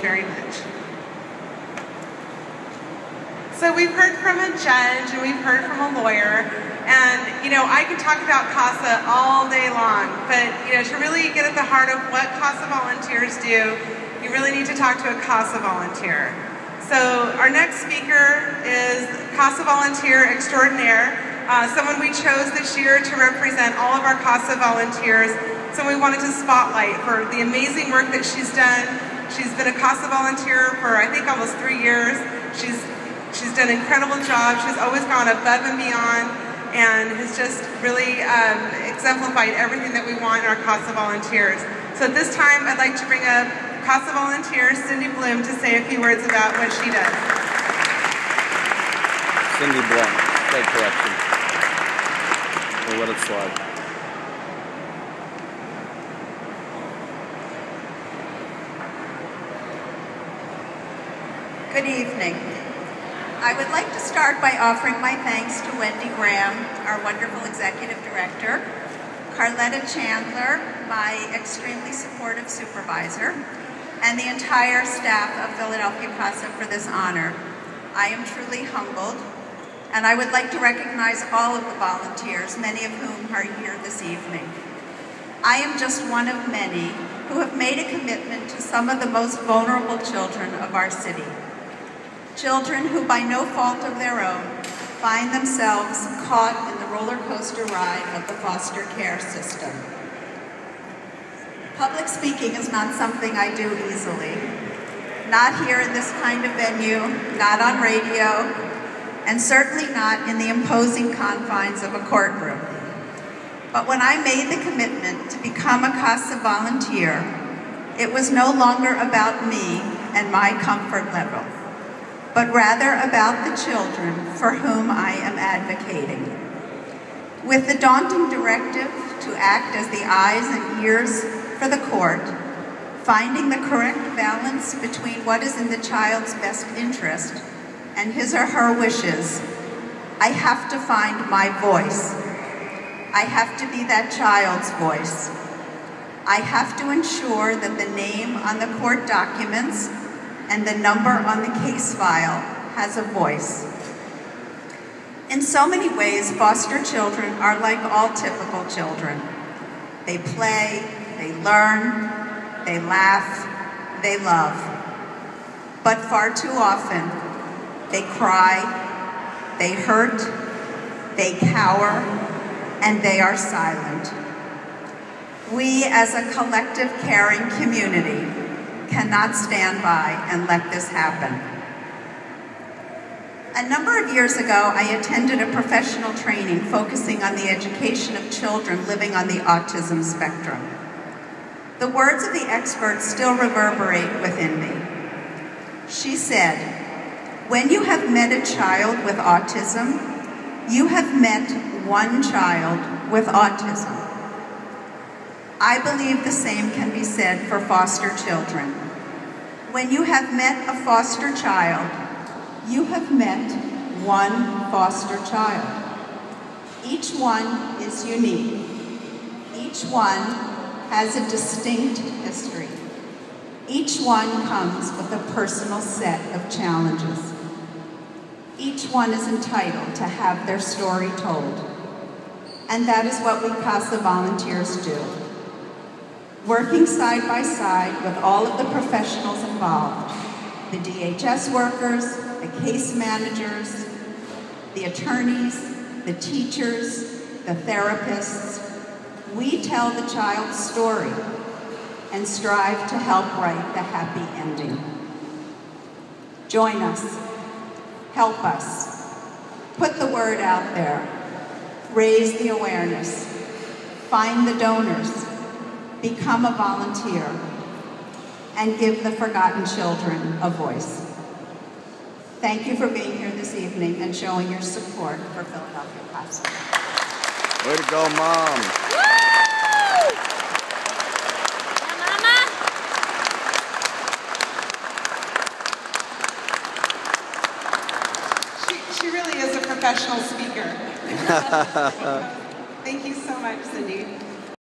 very much. So we've heard from a judge and we've heard from a lawyer, and I can talk about CASA all day long, but to really get at the heart of what CASA volunteers do, you really need to talk to a CASA volunteer. So our next speaker is CASA volunteer extraordinaire, someone we chose this year to represent all of our CASA volunteers. So we wanted to spotlight for the amazing work that she's done. She's been a CASA volunteer for I think almost 3 years. She's done an incredible job. She's always gone above and beyond and has just really exemplified everything that we want in our CASA volunteers. So at this time, I'd like to bring up CASA volunteer Cindy Blum to say a few words about what she does. Cindy Blum, take correction. We'll let it slide. Good evening. I would like to start by offering my thanks to Wendy Graham, our wonderful executive director, Carletta Chandler, my extremely supportive supervisor, and the entire staff of Philadelphia CASA for this honor. I am truly humbled, and I would like to recognize all of the volunteers, many of whom are here this evening. I am just one of many who have made a commitment to some of the most vulnerable children of our city. Children who, by no fault of their own, find themselves caught in the roller coaster ride of the foster care system. Public speaking is not something I do easily. Not here in this kind of venue, not on radio, and certainly not in the imposing confines of a courtroom. But when I made the commitment to become a CASA volunteer, it was no longer about me and my comfort level, but rather about the children for whom I am advocating. With the daunting directive to act as the eyes and ears for the court, finding the correct balance between what is in the child's best interest and his or her wishes, I have to find my voice. I have to be that child's voice. I have to ensure that the name on the court documents and the number on the case file has a voice. In so many ways, foster children are like all typical children. They play, they learn, they laugh, they love. But far too often, they cry, they hurt, they cower, and they are silent. We, as a collective caring community, cannot stand by and let this happen. A number of years ago, I attended a professional training focusing on the education of children living on the autism spectrum. The words of the expert still reverberate within me. She said, "When you have met a child with autism, you have met one child with autism." I believe the same can be said for foster children. When you have met a foster child, you have met one foster child. Each one is unique. Each one has a distinct history. Each one comes with a personal set of challenges. Each one is entitled to have their story told. And that is what we CASA volunteers do. Working side by side with all of the professionals involved, the DHS workers, the case managers, the attorneys, the teachers, the therapists, we tell the child's story and strive to help write the happy ending. Join us. Help us. Put the word out there. Raise the awareness. Find the donors. Become a volunteer. And give the forgotten children a voice. Thank you for being here this evening and showing your support for Philadelphia CASA. Way to go, Mom. Woo! Yeah, Mama. She really is a professional speaker. Thank you so much, Cindy.